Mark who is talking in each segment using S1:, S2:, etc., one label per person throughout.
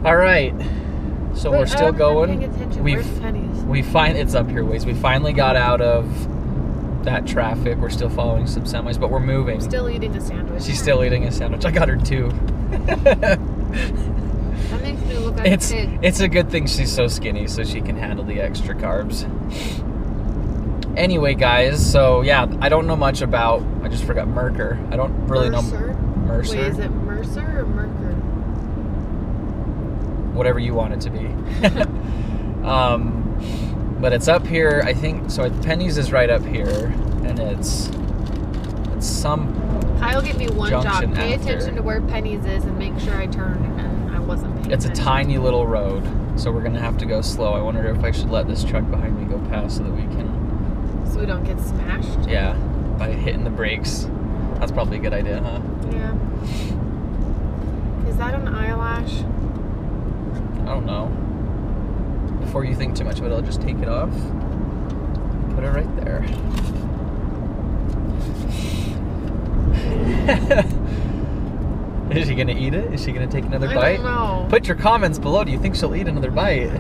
S1: All right. So we're still going.
S2: Where's Penny's?
S1: It's up here ways. We finally got out of that traffic. We're still following some semis, but we're moving.
S2: I'm still eating a sandwich.
S1: She's still eating a sandwich. I got her too.
S2: That makes me look like a pig.
S1: It's a good thing she's so skinny so she can handle the extra carbs. Anyway, guys, so yeah, I don't know much about, I just forgot Mercer. I don't really know. Mercer?
S2: Wait, is it Mercer or Mercer?
S1: Whatever you want it to be. But it's up here, I think, so Penny's is right up here, and it's some
S2: Kyle gave me one
S1: junction
S2: job. Pay
S1: after.
S2: attention to where Penny's is and make sure I turn, and I wasn't paying
S1: It's a
S2: attention.
S1: tiny little road, so we're gonna have to go slow. I wonder if I should let this truck behind me go past so that we can...
S2: So we don't get smashed?
S1: Yeah, by hitting the brakes. That's probably a good idea, huh?
S2: Yeah. Is that an eyelash?
S1: I don't know. Before you think too much of it, I'll just take it off. Put it right there. Is she gonna eat it? Is she gonna take another bite?
S2: I don't know.
S1: Put your comments below. Do you think she'll eat another bite?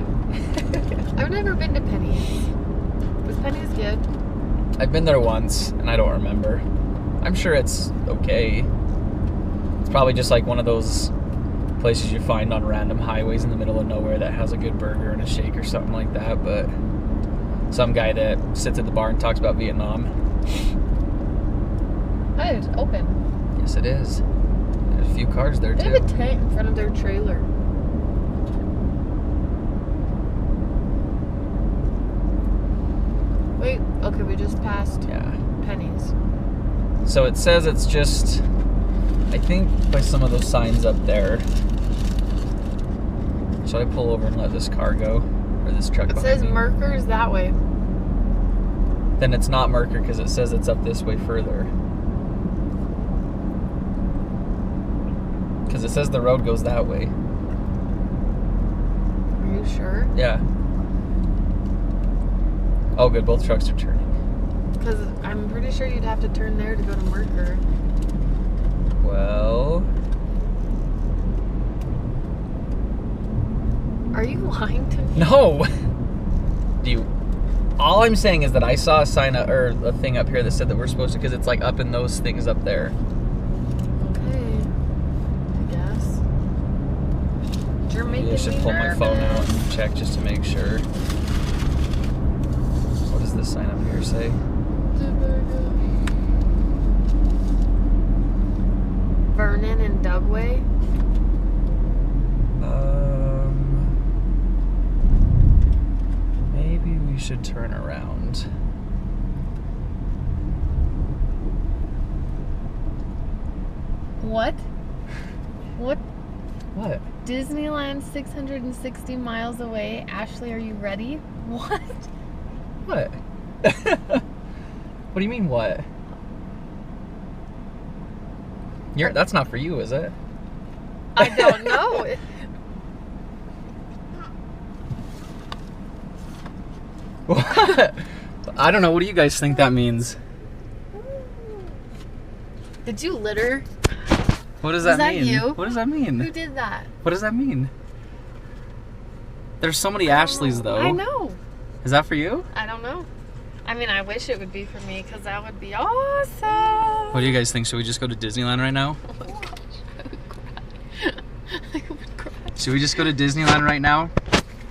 S2: I've never been to Penny's. Was Penny's good?
S1: I've been there once, and I don't remember. I'm sure it's okay. It's probably just like one of those places you find on random highways in the middle of nowhere that has a good burger and a shake or something like that, but some guy that sits at the bar and talks about Vietnam.
S2: Oh, it's open.
S1: Yes, it is. There's a few cars there,
S2: They
S1: too.
S2: have a tent in front of their trailer. Wait, okay, we just passed
S1: Yeah.
S2: Penny's.
S1: So it says it's just, I think, by some of those signs up there. Should I pull over and let this car go? Or this truck
S2: It
S1: behind
S2: says
S1: me?
S2: Mercer's that way.
S1: Then it's not Mercer because it says it's up this way further. Because it says the road goes that way.
S2: Are you sure?
S1: Yeah. Oh, good. Both trucks are turning.
S2: Because I'm pretty sure you'd have to turn there to go to Mercer.
S1: Well...
S2: Are you lying to me?
S1: No! Do you... All I'm saying is that I saw a sign or a thing up here that said that we're supposed to, because it's like up in those things up there.
S2: Okay. I guess. You're making
S1: Maybe I should
S2: me
S1: pull
S2: nervous.
S1: my phone out and check just to make sure. What does this sign up here say?
S2: Vernon and Dugway.
S1: Maybe we should turn around.
S2: What? What?
S1: What?
S2: Disneyland 660 miles away. Ashley, are you ready? What?
S1: What? What do you mean, what? That's not for you, is it?
S2: I don't know.
S1: What? I don't know. What do you guys think that means?
S2: Did you litter?
S1: What does
S2: Was
S1: that
S2: that
S1: mean?
S2: you?
S1: What does that mean?
S2: Who did that?
S1: What does that mean? There's so many Ashleys, though.
S2: I know.
S1: Is that for you?
S2: I don't know. I mean, I wish it would be for me because that would be awesome.
S1: What do you guys think? Should we just go to Disneyland right now?
S2: Oh my gosh, I would cry. I would cry.
S1: Should we just go to Disneyland right now?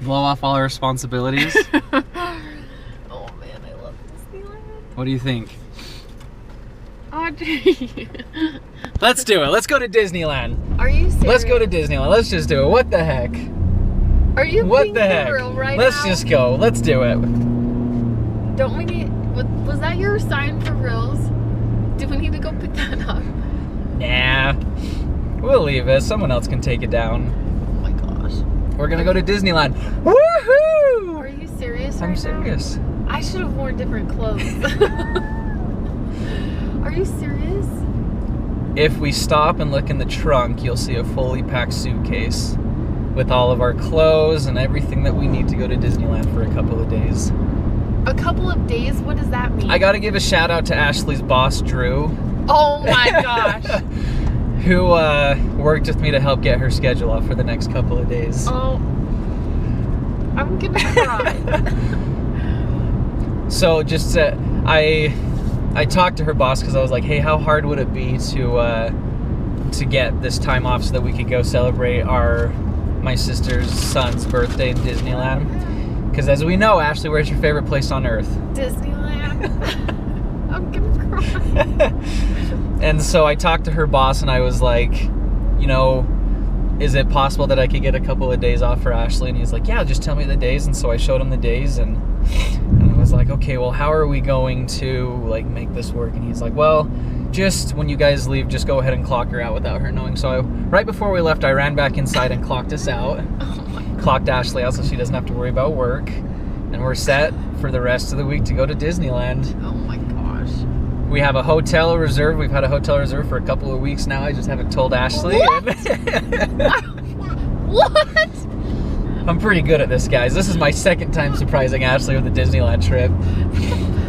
S1: Blow off all our responsibilities?
S2: Oh man, I love Disneyland.
S1: What do you think?
S2: Audrey.
S1: Let's do it. Let's go to Disneyland.
S2: Are you serious?
S1: Let's go to Disneyland. Let's just do it. What the heck?
S2: Are you
S1: What
S2: being
S1: the heck?
S2: for real right
S1: Let's
S2: now?
S1: just go. Let's do it.
S2: Don't we need... Was that your sign for reals? Do we need to go pick that up?
S1: Nah. We'll leave it. Someone else can take it down.
S2: Oh my gosh.
S1: We're gonna go to Disneyland. Woohoo!
S2: Are you serious
S1: I'm
S2: right
S1: serious.
S2: now? I should have worn different clothes. Are you serious?
S1: If we stop and look in the trunk, you'll see a fully packed suitcase with all of our clothes and everything that we need to go to Disneyland for a couple of days.
S2: A couple of days? What does that mean?
S1: I gotta give a shout out to Ashley's boss, Drew.
S2: Oh my gosh.
S1: who worked with me to help get her schedule off for the next couple of days.
S2: Oh, I'm gonna cry.
S1: So just I talked to her boss because I was like, hey, how hard would it be to get this time off so that we could go celebrate my sister's son's birthday in Disneyland? Because as we know, Ashley, where's your favorite place on earth?
S2: Disneyland. I'm gonna cry.
S1: And so I talked to her boss and I was like, is it possible that I could get a couple of days off for Ashley? And he's like, yeah, just tell me the days. And so I showed him the days and I was like, okay, well, how are we going to like make this work? And he's like, well, just when you guys leave, just go ahead and clock her out without her knowing. So right before we left, I ran back inside and clocked us out. Clocked Ashley out so she doesn't have to worry about work. And we're set for the rest of the week to go to Disneyland.
S2: Oh my gosh.
S1: We have a hotel reserved. We've had a hotel reserved for a couple of weeks now. I just haven't told Ashley.
S2: What?
S1: I'm pretty good at this, guys. This is my second time surprising Ashley with a Disneyland trip.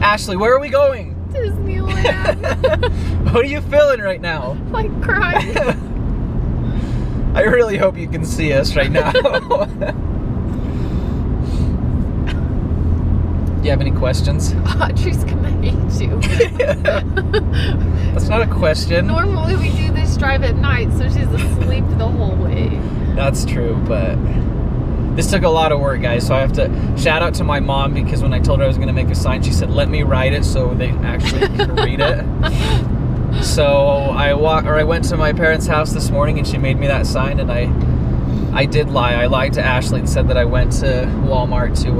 S1: Ashley, where are we going?
S2: Disneyland.
S1: What are you feeling right now?
S2: Like crying.
S1: I really hope you can see us right now. Do you have any questions?
S2: Audrey's gonna hate you.
S1: That's not a question.
S2: Normally we do this drive at night, so she's asleep the whole way.
S1: That's true, but this took a lot of work, guys, so I have to shout out to my mom because when I told her I was going to make a sign, she said, let me write it so they actually can read it. So I went to my parents' house this morning and she made me that sign, and I did lie. I lied to Ashley and said that I went to Walmart to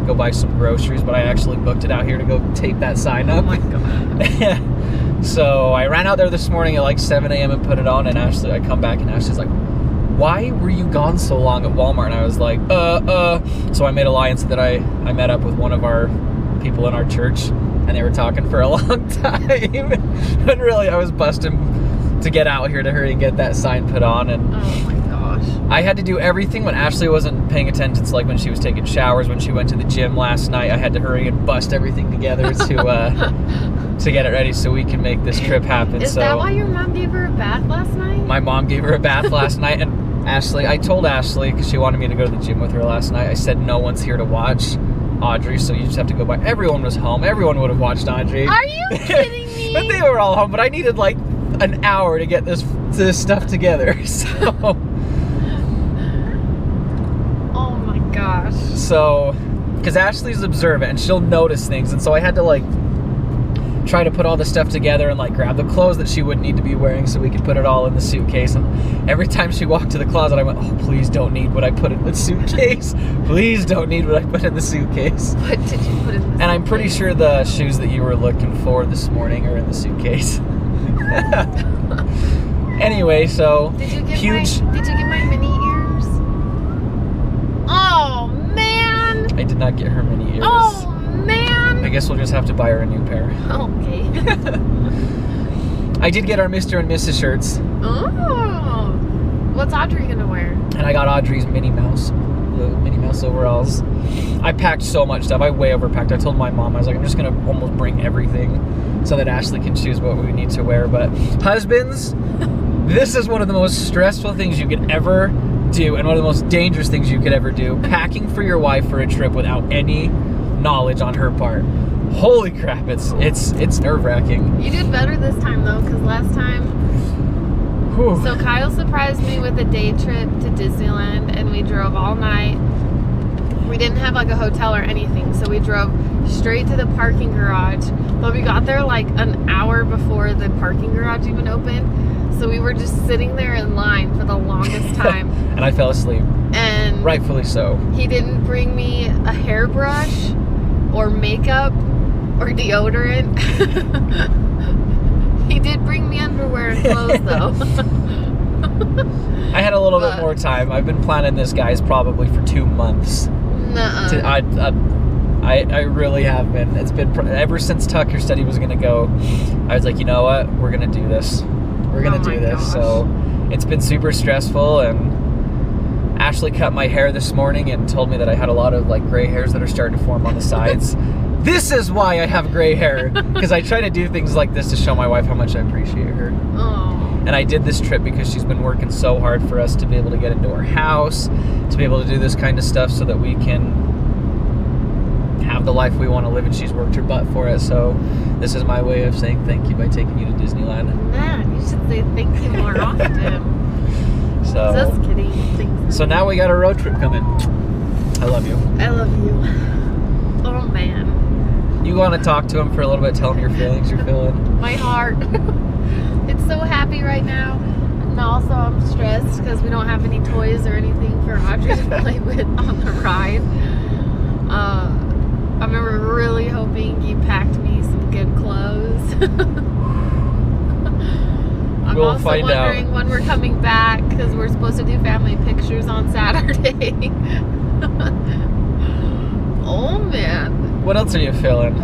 S1: go buy some groceries, but I actually booked it out here to go tape that sign up.
S2: Oh my god.
S1: So I ran out there this morning at like 7 a.m. and put it on, and I come back and Ashley's like, why were you gone so long at Walmart? And I was like, So I made a lie and said that I met up with one of our people in our church, and they were talking for a long time. But really, I was busting to get out here to hurry and get that sign put on. And
S2: oh my gosh.
S1: I had to do everything when Ashley wasn't paying attention. So like when she was taking showers, when she went to the gym last night, I had to hurry and bust everything together to get it ready so we can make this trip happen.
S2: Is that why your mom gave her a bath last night?
S1: My mom gave her a bath last night, and I told Ashley, because she wanted me to go to the gym with her last night, I said no one's here to watch Audrey, so you just have to go by. Everyone was home. Everyone would have watched Audrey.
S2: Are you kidding me?
S1: But they were all home, but I needed like an hour to get this stuff together. So
S2: oh my gosh.
S1: So, because Ashley's observant and she'll notice things, and so I had to like try to put all the stuff together and like grab the clothes that she wouldn't need to be wearing so we could put it all in the suitcase. And every time she walked to the closet, I went, oh, please don't need what I put in the suitcase. Please don't need what I put in the suitcase.
S2: What did you put in the suitcase?
S1: And I'm pretty sure the shoes that you were looking for this morning are in the suitcase. Anyway, so
S2: did you get my mini ears? Oh man!
S1: I did not get her mini ears.
S2: Oh man!
S1: I guess we'll just have to buy her a new pair.
S2: Okay.
S1: I did get our Mr. and Mrs. shirts.
S2: Oh! What's Audrey gonna wear?
S1: And I got Audrey's Minnie Mouse, the Minnie Mouse overalls. I packed so much stuff. I way overpacked. I told my mom, I was like, I'm just gonna almost bring everything so that Ashley can choose what we need to wear. But husbands, this is one of the most stressful things you could ever do, and one of the most dangerous things you could ever do. Packing for your wife for a trip without any knowledge on her part. Holy crap, it's nerve-wracking.
S2: You did better this time though, because last time,
S1: whew.
S2: So Kyle surprised me with a day trip to Disneyland, and we drove all night. We didn't have like a hotel or anything, so we drove straight to the parking garage, but we got there like an hour before the parking garage even opened, so we were just sitting there in line for the longest time.
S1: And I fell asleep.
S2: And
S1: rightfully so.
S2: He didn't bring me a hairbrush or makeup or deodorant. He did bring me underwear and clothes though.
S1: I had a little bit more time. I've been planning this, guys, probably for 2 months.
S2: Nuh-uh.
S1: I really have been. It's been ever since Tucker said he was going to go. I was like, you know what? We're going to do this. We're going to do this.
S2: Gosh.
S1: So it's been super stressful, and Ashley cut my hair this morning and told me that I had a lot of like gray hairs that are starting to form on the sides. This is why I have gray hair, because I try to do things like this to show my wife how much I appreciate her.
S2: Oh.
S1: And I did this trip because she's been working so hard for us to be able to get into our house, to be able to do this kind of stuff so that we can have the life we want to live, and she's worked her butt for it. So this is my way of saying thank you by taking you to Disneyland.
S2: Man, you should say thank you more often.
S1: So,
S2: Just kidding. Thanks.
S1: so now we got a road trip coming. I love you.
S2: I love you. Oh man.
S1: You want to talk to him for a little bit, tell him your feelings you're feeling.
S2: My heart. It's so happy right now. And also I'm stressed because we don't have any toys or anything for Audrey to play with on the ride. I remember really hoping you packed me some good clothes. I'm
S1: We'll
S2: also
S1: find
S2: wondering
S1: out.
S2: when we're coming back because we're supposed to do family pictures on Saturday. Oh man.
S1: What else are you feeling?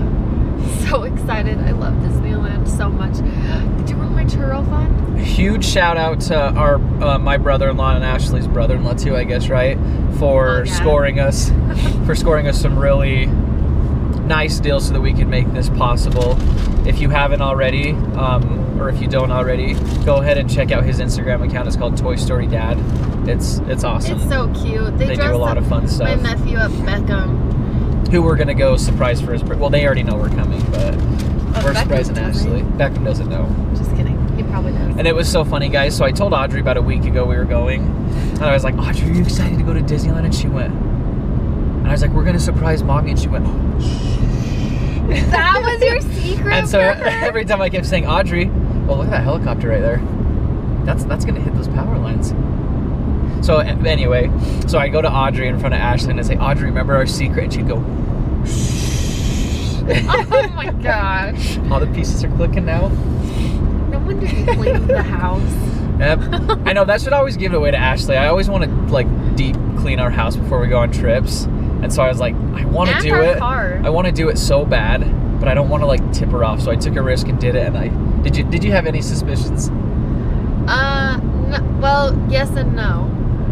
S2: So excited. I love Disneyland so much. Did you run my churro fun?
S1: Huge shout out to our my brother-in-law and Ashley's brother-in-law too, I guess, right? For scoring us some really nice deals so that we can make this possible. If you haven't already, or if you don't already, go ahead and check out his Instagram account. It's called Toy Story Dad. It's awesome.
S2: It's so cute.
S1: They do a lot of fun stuff.
S2: My nephew up Beckham.
S1: Who we're gonna go surprise for his birthday. Well, they already know we're coming, but we're
S2: Beckham
S1: surprising
S2: doesn't.
S1: Ashley. Beckham doesn't know.
S2: Just kidding. He probably does.
S1: And it was so funny, guys. So I told Audrey about a week ago we were going. And I was like, Audrey, are you excited to go to Disneyland? And she went. And I was like, we're gonna surprise Mommy. And she went, oh, shh.
S2: That was your secret.
S1: And so
S2: for her?
S1: every time I kept saying, Audrey, well, look at that helicopter right there. That's gonna hit those power lines. So anyway, so I go to Audrey in front of Ashley and I say, Audrey, remember our secret? And she'd go,
S2: Oh my gosh.
S1: all the pieces are clicking now.
S2: No wonder you cleaned the house.
S1: Yep. I know, that should always give it away to Ashley. I always want to like deep clean our house before we go on trips. And so I was like, I want to do it.
S2: Car.
S1: I want to do it so bad, but I don't want to like tip her off. So I took a risk and did it. And did you have any suspicions?
S2: No, well, yes and no.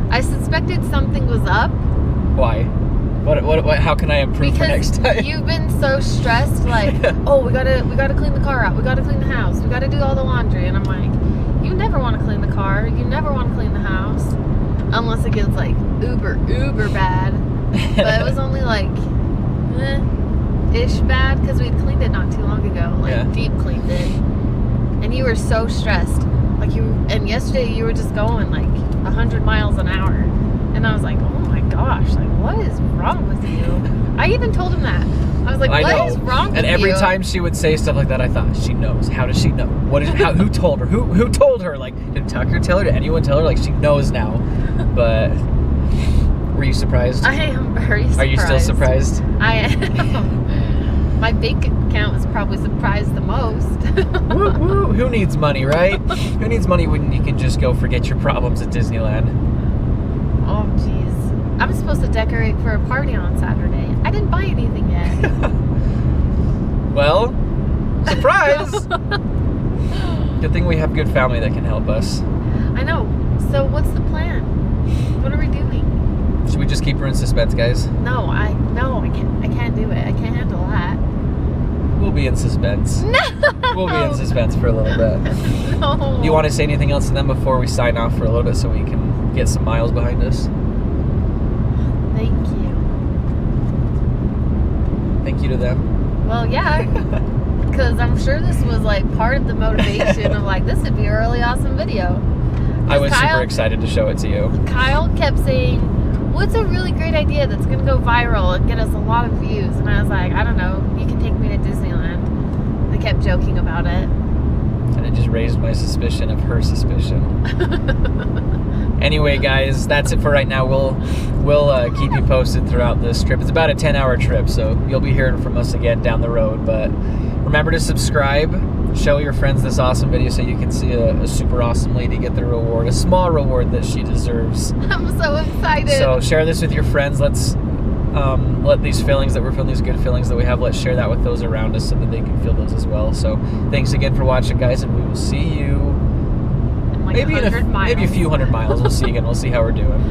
S2: I suspected something was up.
S1: Why? What how can I improve for next time?
S2: Because you've been so stressed, like, oh, we gotta clean the car out, we gotta clean the house, we gotta do all the laundry, and I'm like, you never want to clean the car, you never want to clean the house, unless it gets like uber bad. But it was only like ish bad because we cleaned it not too long ago, like deep cleaned it, and you were so stressed, like and yesterday you were just going like 100 miles an hour, and I was like, oh my gosh, like what is wrong with you? I even told him that. I was like, what is wrong with you?
S1: And every time she would say stuff like that, I thought, she knows. How does she know? Who told her? Who told her? Like, did Tucker tell her? Did anyone tell her? Like, she knows now. But were you surprised?
S2: I am very surprised.
S1: Are you still surprised?
S2: I am. My bank account was probably surprised the most.
S1: Woo, woo. Who needs money, right? Who needs money when you can just go forget your problems at Disneyland?
S2: Oh, jeez. I'm supposed to decorate for a party on Saturday. I didn't buy anything yet.
S1: Well, surprise! Good thing we have good family that can help us.
S2: I know. So what's the plan? What are we doing?
S1: Should we just keep her in suspense, guys?
S2: No, I can't do it. I can't handle that.
S1: We'll be in suspense.
S2: No!
S1: We'll be in suspense for a little bit.
S2: No.
S1: Do you want to say anything else to them before we sign off for a little bit so we can get some miles behind us?
S2: Thank you.
S1: Thank you to them.
S2: Well, yeah. Because I'm sure this was like part of the motivation of like, this would be a really awesome video.
S1: I was super excited to show it to you.
S2: Kyle kept saying, what's a really great idea that's going to go viral and get us a lot of views? And I was like, I don't know, you can take me to Disneyland. I kept joking about it.
S1: And it just raised my suspicion of her suspicion. Anyway, guys, that's it for right now. We'll keep you posted throughout this trip. It's about a 10-hour trip, so you'll be hearing from us again down the road. But remember to subscribe. Show your friends this awesome video so you can see a super awesome lady get the reward, a small reward that she deserves.
S2: I'm so excited.
S1: So share this with your friends. Let's let these feelings that we're feeling, these good feelings that we have, let's share that with those around us so that they can feel those as well. So thanks again for watching, guys, and we will see you
S2: in like
S1: maybe
S2: 100 miles.
S1: Maybe a few hundred miles. We'll see you again. We'll see how we're doing.